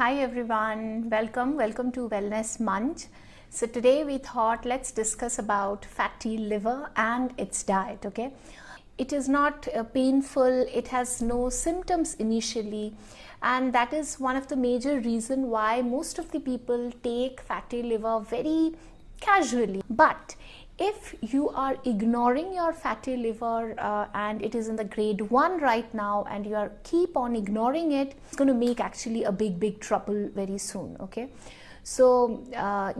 Hi everyone, welcome to WellnessMunch. So today we thought let's discuss about fatty liver and its diet, okay? It is not painful, it has no symptoms initially, and that is one of the major reason why most of the people take fatty liver very casually. But if you are ignoring your fatty liver and it is in the grade 1 right now and you are keep on ignoring it, it's going to make actually a big trouble very soon, okay? So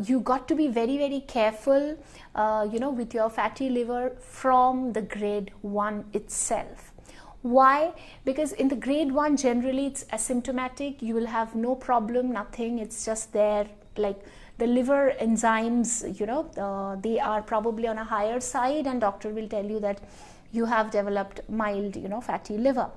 you got to be very careful with your fatty liver from the grade 1 itself. Why? Because in the grade 1 generally it's asymptomatic, you will have no problem, nothing, it's just there, like the liver enzymes, they are probably on a higher side and doctor will tell you that you have developed mild, fatty liver.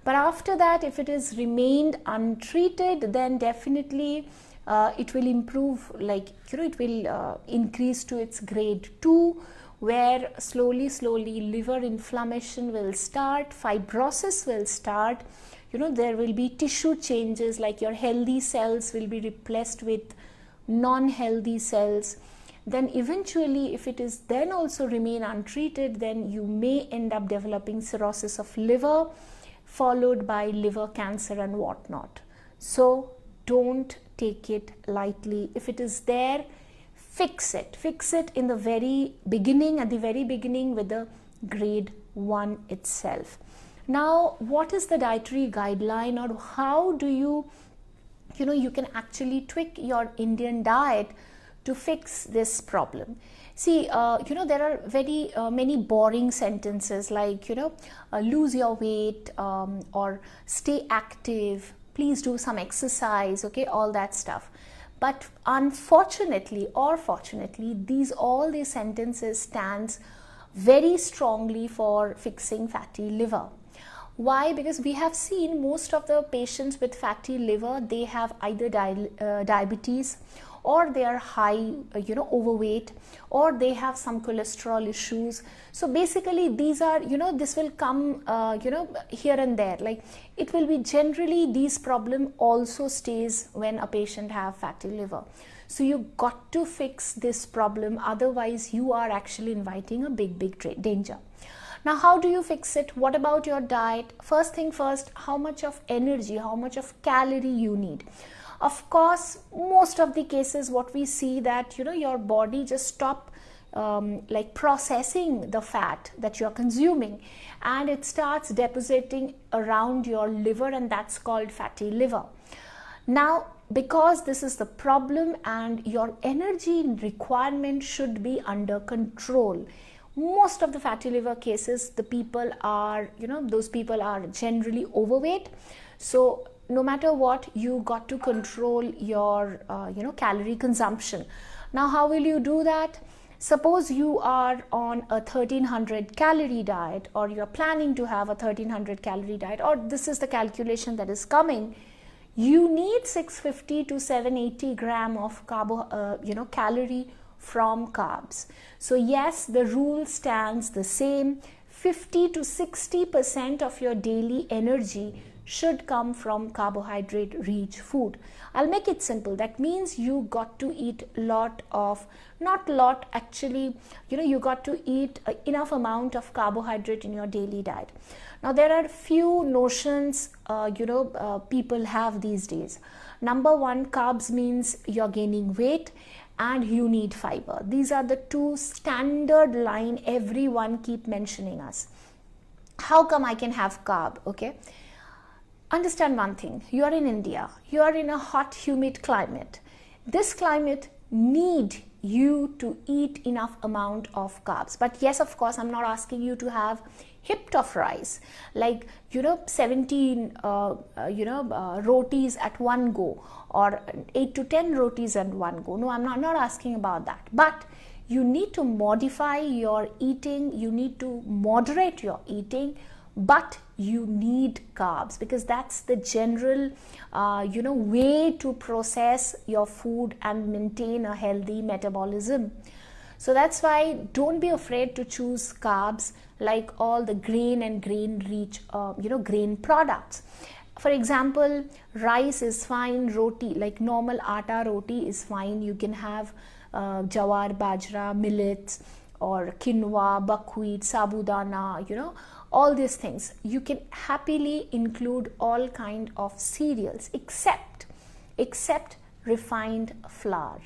But after that, if it is remained untreated, then definitely it will improve, it will increase to its grade 2, where slowly liver inflammation will start, fibrosis will start, there will be tissue changes, like your healthy cells will be replaced with non-healthy cells. Then eventually, if it is then also remain untreated, then you may end up developing cirrhosis of liver followed by liver cancer and whatnot. So don't take it lightly. If it is there, fix it in the very beginning, at the very beginning, with the grade 1 itself. Now, what is the dietary guideline, or how do you can actually tweak your Indian diet to fix this problem? See, there are very many boring sentences like, lose your weight or stay active, please do some exercise, okay, all that stuff. But unfortunately or fortunately, all these sentences stands very strongly for fixing fatty liver. Why? Because we have seen most of the patients with fatty liver, they have either diabetes, or they are high, overweight, or they have some cholesterol issues. So basically these are, this will come, here and there. Like it will be generally, these problem also stays when a patient have fatty liver. So you got to fix this problem, otherwise you are actually inviting a big danger. Now, how do you fix it? What about your diet? First thing first, how much of energy, how much of calorie you need? Of course, most of the cases what we see that, your body just stop processing the fat that you are consuming, and it starts depositing around your liver, and that's called fatty liver. Now, because this is the problem and your energy requirement should be under control. Most of the fatty liver cases, the people are, those people are generally overweight. So no matter what, you got to control your, calorie consumption. Now, how will you do that? Suppose you are on a 1300 calorie diet, or you're planning to have a 1300 calorie diet, or this is the calculation that is coming. You need 650 to 780 gram of calorie from carbs. So yes, the rule stands the same. 50 to 60% of your daily energy should come from carbohydrate rich food. I'll make it simple. That means you got to eat you got to eat enough amount of carbohydrate in your daily diet. Now, there are few notions people have these days. Number one, carbs means you're gaining weight and you need fiber. These are the two standard line everyone keep mentioning us. How come I can have carb? Okay, understand one thing. You are in India, you are in a hot humid climate. This climate need you to eat enough amount of carbs. But yes, of course, I'm not asking you to have heaped of rice, like 17 rotis at one go, or 8 to 10 rotis at one go. No, I'm not asking about that. But you need to modify your eating, you need to moderate your eating, but you need carbs, because that's the general way to process your food and maintain a healthy metabolism. So that's why don't be afraid to choose carbs like all the grain and grain rich grain products. For example, rice is fine, roti, like normal atta roti is fine. You can have jawar, bajra, millets, or quinoa, buckwheat, sabudana, all these things. You can happily include all kind of cereals except refined flour.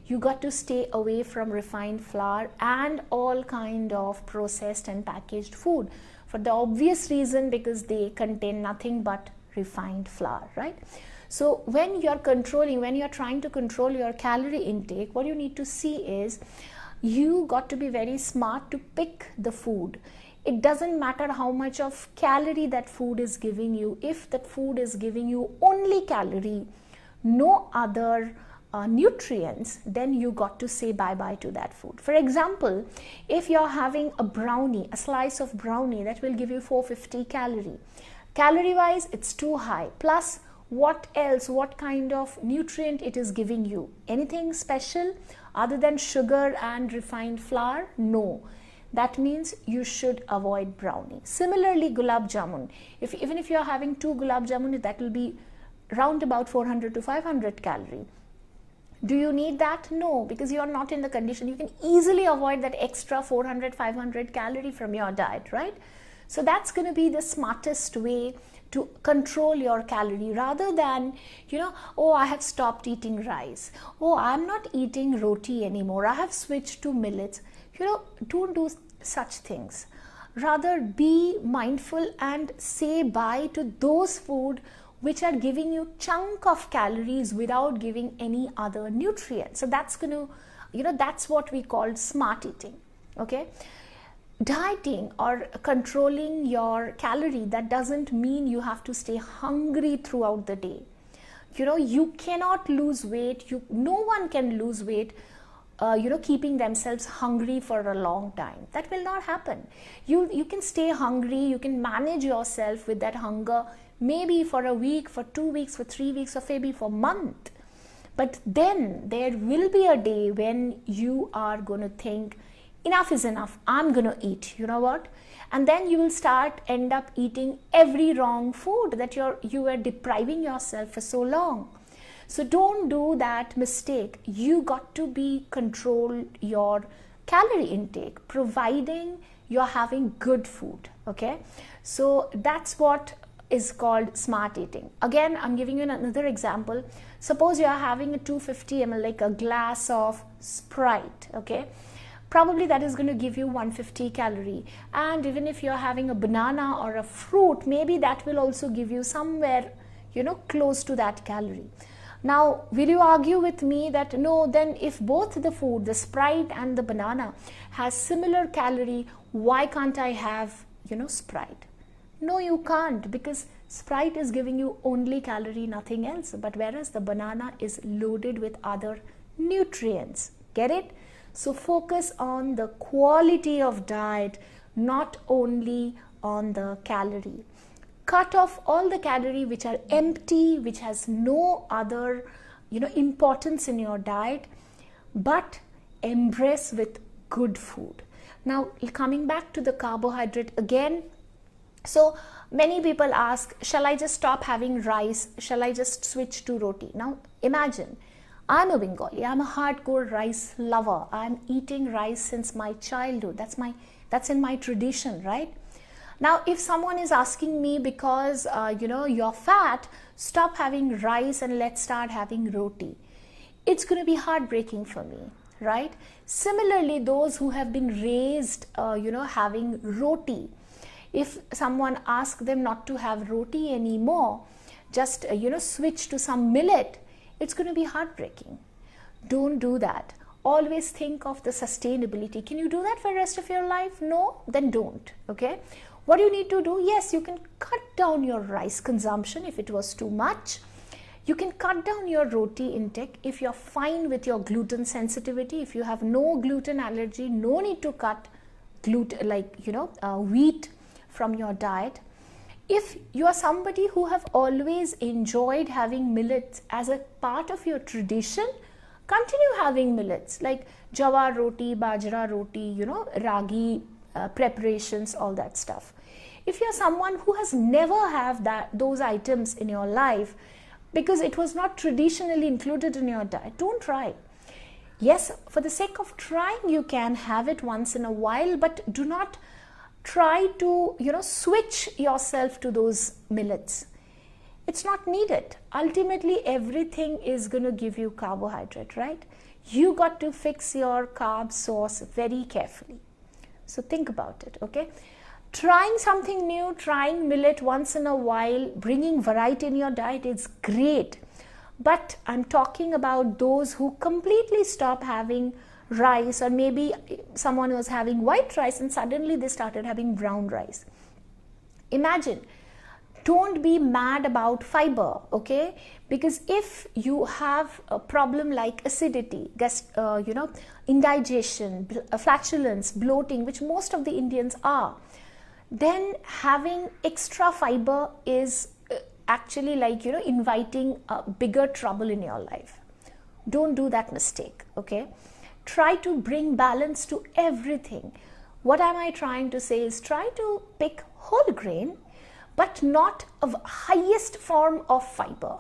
You got to stay away from refined flour and all kind of processed and packaged food, for the obvious reason, because they contain nothing but refined flour, right? So when you're trying to control your calorie intake, what you need to see is you got to be very smart to pick the food. It doesn't matter how much of calorie that food is giving you. If that food is giving you only calorie, no other nutrients, then you got to say bye-bye to that food. For example, if you're having a slice of brownie that will give you 450 calorie. Calorie-wise, it's too high. Plus, what else? What kind of nutrient it is giving you? Anything special other than sugar and refined flour? No. That means you should avoid brownie. Similarly, gulab jamun. Even if you are having 2 gulab jamun, that will be round about 400 to 500 calorie. Do you need that? No, because you are not in the condition. You can easily avoid that extra 400, 500 calorie from your diet, right? So that's going to be the smartest way to control your calorie, rather than, oh, I have stopped eating rice. Oh, I'm not eating roti anymore. I have switched to millets. Don't do such things. Rather be mindful and say bye to those food which are giving you chunk of calories without giving any other nutrients. So that's going to, that's what we call smart eating. Okay. Dieting or controlling your calorie, that doesn't mean you have to stay hungry throughout the day. You cannot lose weight. No one can lose weight, keeping themselves hungry for a long time. That will not happen. You can stay hungry. You can manage yourself with that hunger, maybe for a week, for 2 weeks, for 3 weeks, or maybe for a month. But then there will be a day when you are going to think, enough is enough, I'm going to eat, you know what? And then you will end up eating every wrong food that you were depriving yourself for so long. So don't do that mistake. You got to control your calorie intake, providing you're having good food, okay? So that's what is called smart eating. Again, I'm giving you another example. Suppose you are having a 250 ml, like a glass of Sprite, okay? Probably that is going to give you 150 calorie. And even if you're having a banana or a fruit, maybe that will also give you somewhere, close to that calorie. Now, will you argue with me that no, then if both the food, the Sprite and the banana, has similar calorie, why can't I have, Sprite? No, you can't, because Sprite is giving you only calorie, nothing else. But whereas the banana is loaded with other nutrients. Get it? So focus on the quality of diet, not only on the calorie. Cut off all the calorie which are empty, which has no other, importance in your diet, but embrace with good food. Now, coming back to the carbohydrate again. So many people ask, shall I just stop having rice? Shall I just switch to roti? Now imagine, I'm a Bengali. I'm a hardcore rice lover. I'm eating rice since my childhood. That's in my tradition, right? Now, if someone is asking me because, you're fat, stop having rice and let's start having roti, it's going to be heartbreaking for me, right? Similarly, those who have been raised, having roti, if someone asks them not to have roti anymore, just, switch to some millet, it's going to be heartbreaking. Don't do that. Always think of the sustainability. Can you do that for the rest of your life? No? Then don't. Okay? What you need to do? Yes, you can cut down your rice consumption if it was too much. You can cut down your roti intake if you're fine with your gluten sensitivity. If you have no gluten allergy, no need to cut gluten, wheat from your diet. If you are somebody who have always enjoyed having millets as a part of your tradition, continue having millets like jawar roti, bajra roti, ragi preparations, all that stuff. If you're someone who has never had those items in your life because it was not traditionally included in your diet, don't try. Yes, for the sake of trying, you can have it once in a while, but do not try to, switch yourself to those millets. It's not needed. Ultimately, everything is going to give you carbohydrate, right? You got to fix your carb source very carefully. So think about it, okay? Trying something new, trying millet once in a while, bringing variety in your diet is great. But I'm talking about those who completely stop having rice, or maybe someone was having white rice and suddenly they started having brown rice. Imagine, don't be mad about fiber, okay? Because if you have a problem like acidity, indigestion, flatulence, bloating, which most of the Indians are, then having extra fiber is actually like, inviting bigger trouble in your life. Don't do that mistake, okay? Try to bring balance to everything. What am I trying to say is try to pick whole grain, but not of highest form of fiber,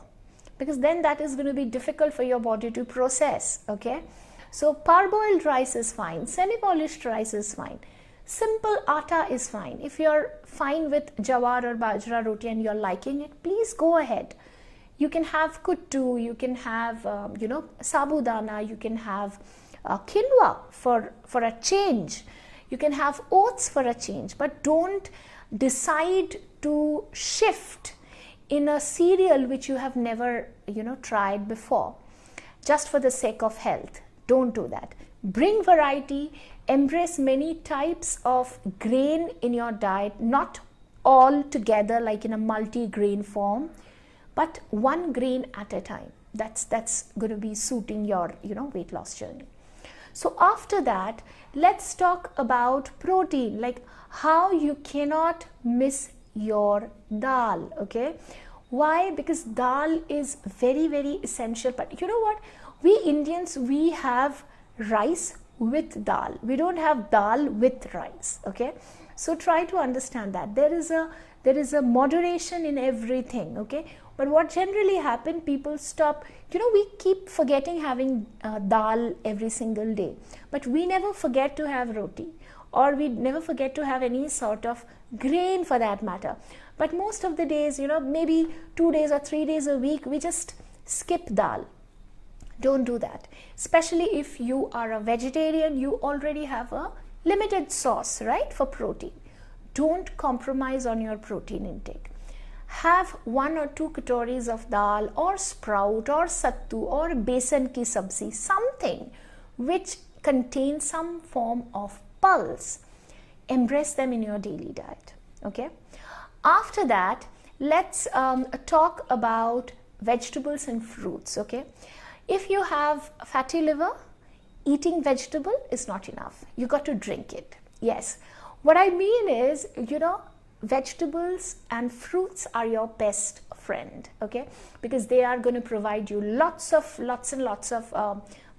because then that is going to be difficult for your body to process, okay? So parboiled rice is fine, semi-polished rice is fine, simple atta is fine. If you're fine with jawar or bajra roti and you're liking it, please go ahead. You can have kuttu, you can have sabudana, you can have quinoa for a change, you can have oats for a change, but don't decide to shift in a cereal which you have never tried before just for the sake of health. Don't do that. Bring variety, embrace many types of grain in your diet, not all together like in a multi-grain form, but one grain at a time. That's going to be suiting your weight loss journey. So after that, let's talk about protein, like how you cannot miss your dal, okay? Why? Because dal is very, very essential. But you know what? We Indians, we have rice with dal. We don't have dal with rice, okay? So try to understand that. There is a moderation in everything, okay? But what generally happens, people stop, we keep forgetting having dal every single day. But we never forget to have roti, or we never forget to have any sort of grain for that matter. But most of the days, maybe 2 days or 3 days a week, we just skip dal. Don't do that. Especially if you are a vegetarian, you already have a limited source, right, for protein. Don't compromise on your protein intake. Have 1 or 2 katoris of dal or sprout or sattu or besan ki sabzi, something which contains some form of pulse. Embrace them in your daily diet, okay? After that, let's talk about vegetables and fruits, okay? If you have fatty liver, eating vegetable is not enough. You got to drink it. Yes. What I mean is, vegetables and fruits are your best friend, okay? Because they are going to provide you lots and lots of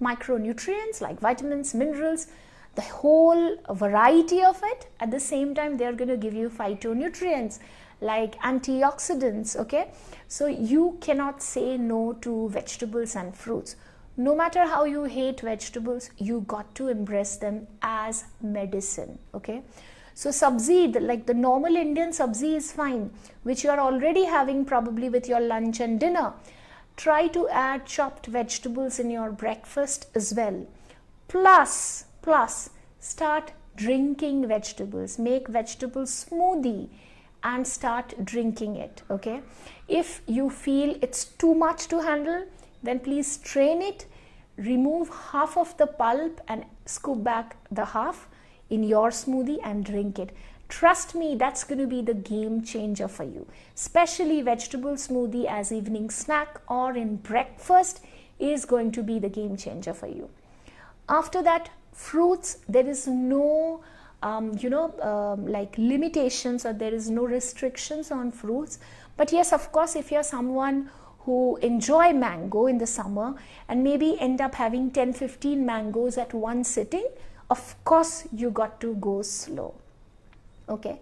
micronutrients like vitamins, minerals, the whole variety of it. At the same time, they are going to give you phytonutrients like antioxidants, okay? So you cannot say no to vegetables and fruits. No matter how you hate vegetables, you got to embrace them as medicine, okay? So sabzi, like the normal Indian sabzi is fine, which you are already having probably with your lunch and dinner. Try to add chopped vegetables in your breakfast as well. Plus, start drinking vegetables. Make vegetable smoothie and start drinking it, okay? If you feel it's too much to handle, then please strain it, remove half of the pulp and scoop back the half in your smoothie and drink it. Trust me, that's going to be the game changer for you. Especially vegetable smoothie as evening snack or in breakfast is going to be the game changer for you. After that, fruits, there is no like limitations, or there is no restrictions on fruits. But yes, of course, if you're someone who enjoy mango in the summer and maybe end up having 10-15 mangoes at one sitting, of course you got to go slow, okay?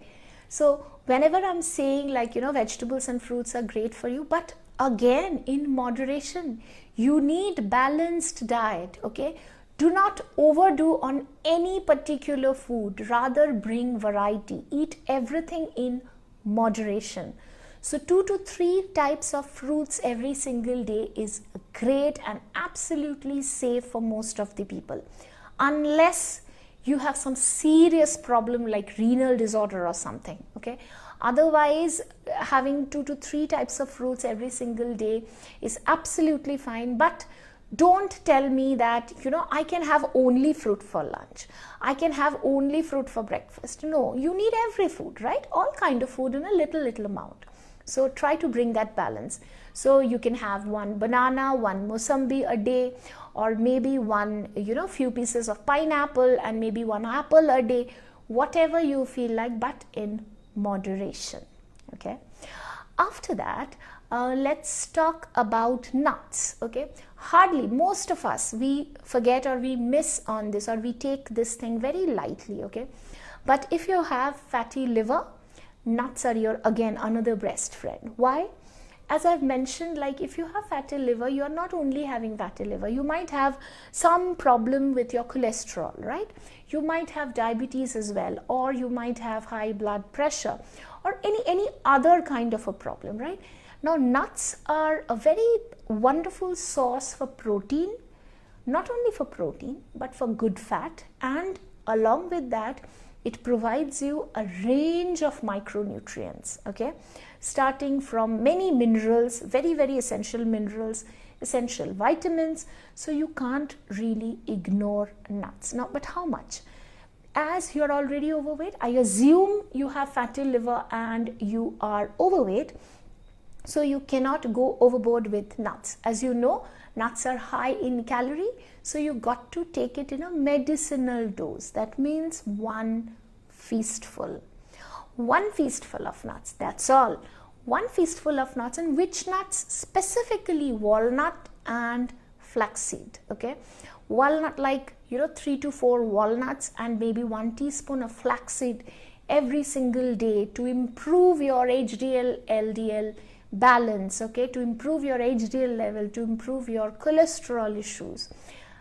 So whenever I'm saying like, vegetables and fruits are great for you, but again, in moderation, you need balanced diet, okay? Do not overdo on any particular food, rather bring variety. Eat everything in moderation. So 2 to 3 types of fruits every single day is great and absolutely safe for most of the people. Unless you have some serious problem like renal disorder or something, okay? Otherwise, having 2 to 3 types of fruits every single day is absolutely fine. But don't tell me that, I can have only fruit for lunch. I can have only fruit for breakfast. No, you need every food, right? All kind of food in a little amount. So try to bring that balance. So you can have 1 banana, 1 mosambi a day, or maybe 1, few pieces of pineapple and maybe 1 apple a day, whatever you feel like, but in moderation, okay? After that, let's talk about nuts, okay? Hardly, most of us, we forget or we miss on this, or we take this thing very lightly, okay? But if you have fatty liver, nuts are your, again, another best friend. Why? As I've mentioned, like if you have fatty liver, you are not only having fatty liver, you might have some problem with your cholesterol, right? You might have diabetes as well, or you might have high blood pressure, or any other kind of a problem, right? Now, nuts are a very wonderful source for protein, not only for protein, but for good fat, and along with that, it provides you a range of micronutrients, okay? Starting from many minerals, very essential minerals, essential vitamins. So you can't really ignore nuts. Now, but how much? As you're already overweight, I assume you have fatty liver and you are overweight, so you cannot go overboard with nuts. As you know, nuts are high in calorie, so you got to take it in a medicinal dose. That means 1 feastful. 1 feastful of nuts, that's all. 1 feastful of nuts. And which nuts? Specifically walnut and flaxseed, okay? Walnut, like 3 to 4 walnuts and maybe 1 teaspoon of flaxseed every single day to improve your HDL LDL balance, okay? To improve your HDL level, to improve your cholesterol issues.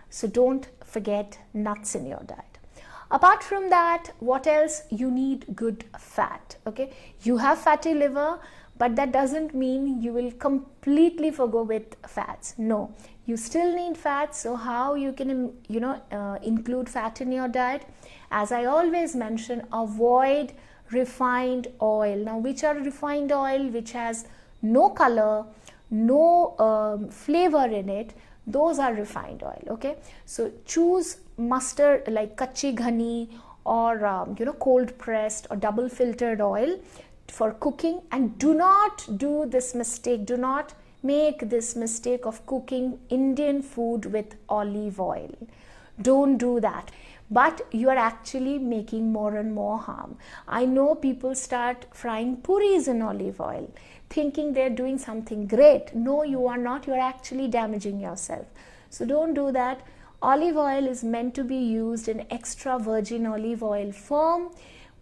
So don't forget nuts in your diet. Apart from that, what else? You need good fat, okay? You have fatty liver, but that doesn't mean you will completely forgo with fats. No, you still need fat. So how you can, include fat in your diet? As I always mention, avoid refined oil. Now, which are refined oil? Which has no color, no flavor in it. Those are refined oil, okay? So choose mustard, like kachi ghani, or cold pressed or double filtered oil for cooking. And do not do this mistake, do not make this mistake of cooking Indian food with olive oil. Don't do that. But you are actually making more and more harm. I know people start frying puris in olive oil, thinking they're doing something great. No, you are not. You're actually damaging yourself. So don't do that. Olive oil is meant to be used in extra virgin olive oil form,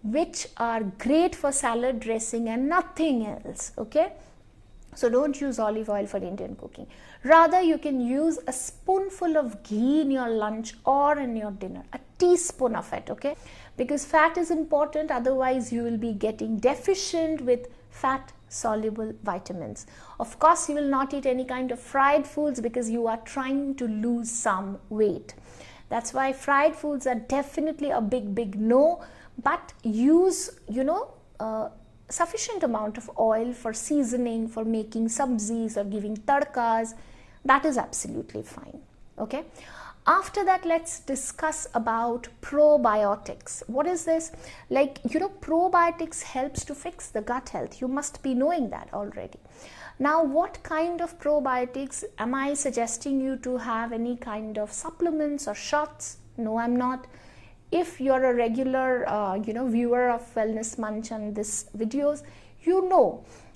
which are great for salad dressing and nothing else, okay? So don't use olive oil for Indian cooking. Rather, you can use a spoonful of ghee in your lunch or in your dinner, a teaspoon of it, okay? Because fat is important, otherwise you will be getting deficient with fat soluble vitamins. Of course, you will not eat any kind of fried foods because you are trying to lose some weight. That's why fried foods are definitely a big no, but use, sufficient amount of oil for seasoning, for making sabzis or giving tadkas. That is absolutely fine, okay? After that, let's discuss about probiotics. What is this? Like, probiotics helps to fix the gut health. You must be knowing that already. Now, what kind of probiotics? Am I suggesting you to have any kind of supplements or shots? No, I'm not. If you're a regular, viewer of WellnessMunch and this videos,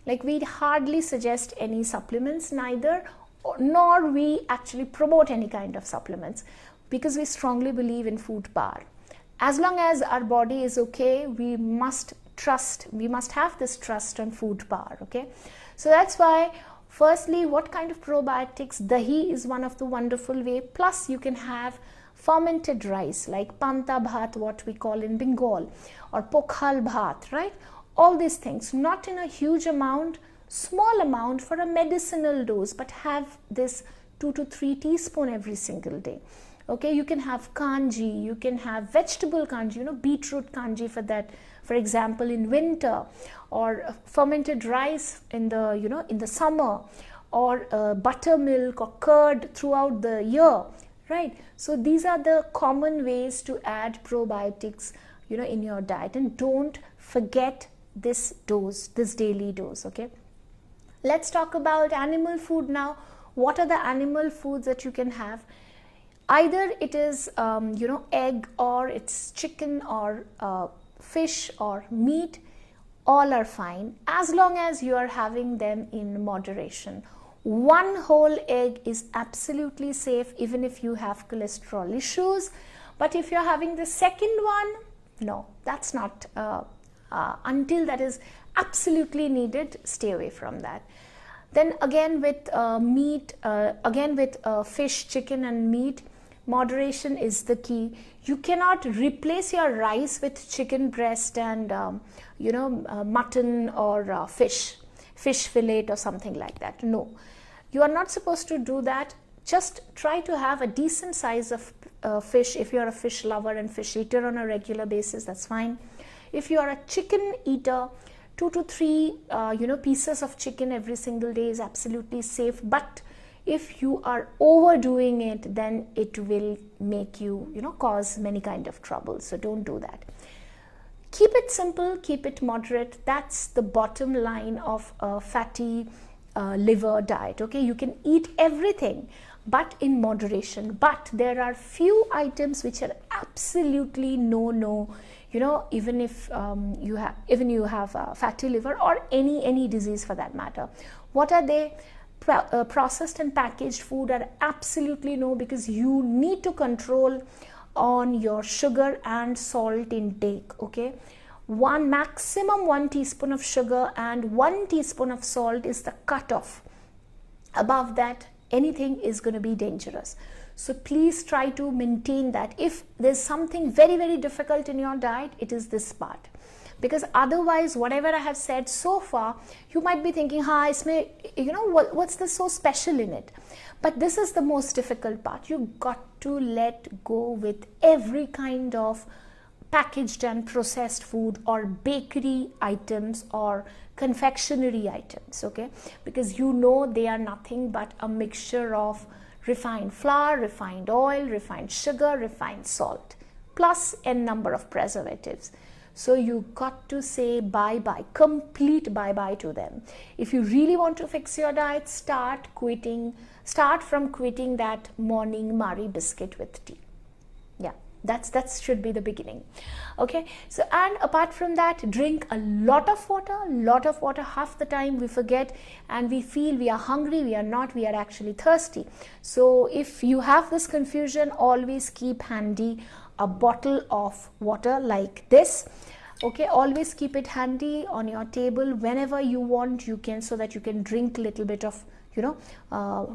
like we hardly suggest any supplements, neither, nor we actually promote any kind of supplements, because we strongly believe in food power. As long as our body is okay, we must trust, we must have this trust on food power. Okay, so that's why firstly, what kind of probiotics? Dahi is one of the wonderful way. Plus you can have fermented rice like panta bhat, what we call in Bengal, or pokhal bhat, right? All these things, not in a huge amount, small amount for a medicinal dose, but have this 2 to 3 teaspoon every single day. Okay, you can have kanji, you can have vegetable kanji, beetroot kanji for that, for example, in winter, or fermented rice in the, in the summer, or buttermilk or curd throughout the year, right? So these are the common ways to add probiotics, in your diet. And don't forget this dose, this daily dose. Okay, let's talk about animal food now. What are the animal foods that you can have? Either it is egg, or it's chicken, or fish, or meat. All are fine as long as you are having them in moderation. One whole egg is absolutely safe even if you have cholesterol issues, but if you're having the second one, no, that's not, until that is absolutely needed, stay away from that. Then again with meat, fish, chicken and meat, moderation is the key. You cannot replace your rice with chicken breast and mutton or fish fillet or something like that. No, you are not supposed to do that. Just try to have a decent size of fish. If you are a fish lover and fish eater on a regular basis, that's fine. If you are a chicken eater, 2 to 3 pieces of chicken every single day is absolutely safe. But if you are overdoing it, then it will make you, cause many kind of trouble. So don't do that. Keep it simple, keep it moderate. That's the bottom line of a fatty liver diet. Okay, you can eat everything, but in moderation. But there are few items which are absolutely no. Even if you have fatty liver or any disease for that matter. What are they? Processed and packaged food are absolutely no, because you need to control on your sugar and salt intake. Okay, maximum 1 teaspoon of sugar and 1 teaspoon of salt is the cutoff. Above that, anything is going to be dangerous. So please try to maintain that. If there's something very difficult in your diet, it is this part. Because otherwise, whatever I have said so far, you might be thinking, what's this so special in it? But this is the most difficult part. You got to let go with every kind of packaged and processed food or bakery items or confectionery items, okay? Because they are nothing but a mixture of refined flour, refined oil, refined sugar, refined salt, plus n number of preservatives. So you got to say bye-bye, complete bye-bye to them. If you really want to fix your diet, start from quitting that morning Marie biscuit with tea. Yeah, that should be the beginning. Okay, so and apart from that, drink a lot of water. Half the time we forget and we feel we are hungry, we are not, we are actually thirsty. So if you have this confusion, always keep handy a bottle of water like this. Okay, always keep it handy on your table. Whenever you want, you can, so that you can drink a little bit of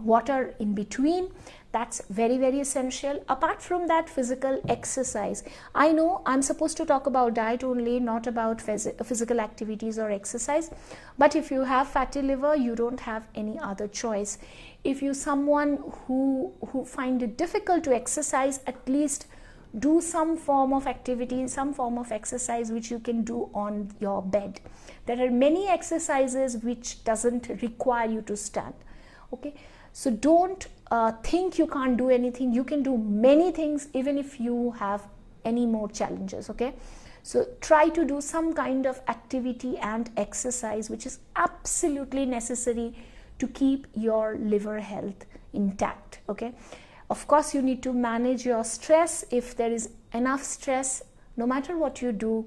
water in between. That's very essential. Apart from that, physical exercise. I know I'm supposed to talk about diet only, not about physical activities or exercise, but if you have fatty liver, you don't have any other choice. If you someone who find it difficult to exercise, at least do some form of activity, some form of exercise which you can do on your bed. There are many exercises which doesn't require you to stand. Okay, so don't think you can't do anything. You can do many things even if you have any more challenges. Okay, so try to do some kind of activity and exercise which is absolutely necessary to keep your liver health intact. Okay, of course you need to manage your stress. If there is enough stress, no matter what you do,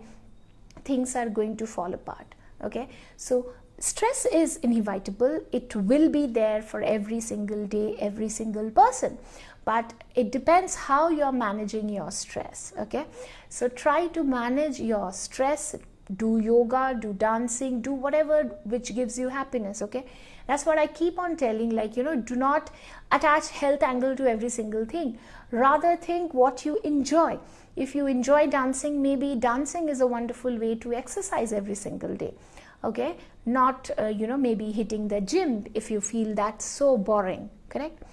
things are going to fall apart. Okay, so stress is inevitable. It will be there for every single day, every single person, but it depends how you're managing your stress. Okay, so try to manage your stress, do yoga, do dancing, do whatever which gives you happiness. Okay, that's what I keep on telling, like, do not attach health angle to every single thing. Rather think what you enjoy. If you enjoy dancing, maybe dancing is a wonderful way to exercise every single day. Okay, not maybe hitting the gym if you feel that's so boring. Correct?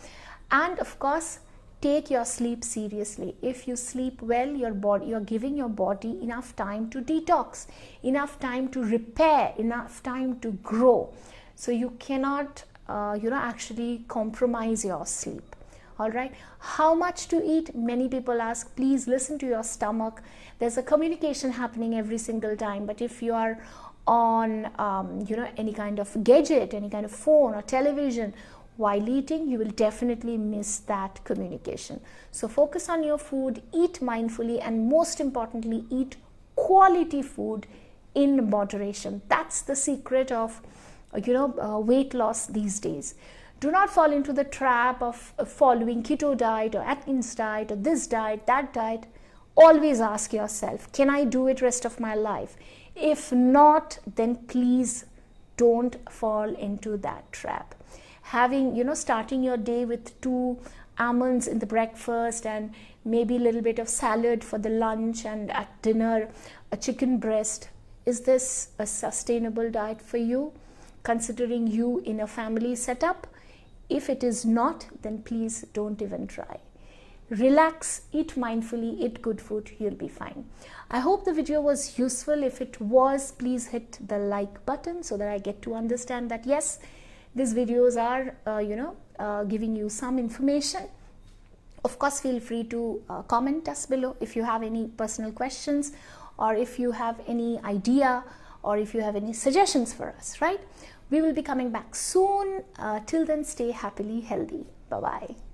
And of course, take your sleep seriously. If you sleep well, you're giving your body enough time to detox, enough time to repair, enough time to grow. So you cannot actually compromise your sleep. All right, how much to eat? Many people ask. Please listen to your stomach. There's a communication happening every single time, but if you are on any kind of gadget, any kind of phone or television while eating, you will definitely miss that communication. So focus on your food, eat mindfully, and most importantly, eat quality food in moderation. That's the secret of weight loss these days. Do not fall into the trap of following keto diet or Atkins diet or this diet, that diet. Always ask yourself, can I do it rest of my life? If not, then please don't fall into that trap. Having, starting your day with 2 almonds in the breakfast and maybe a little bit of salad for the lunch, and at dinner a chicken breast, is this a sustainable diet for you, considering you in a family setup? If it is not, then please don't even try. Relax, eat mindfully, eat good food, you'll be fine. I hope the video was useful. If it was, please hit the like button so that I get to understand that yes, these videos are giving you some information. Of course, feel free to comment us below if you have any personal questions, or if you have any idea, or if you have any suggestions for us, right? We will be coming back soon. Till then, stay happily healthy. Bye-bye.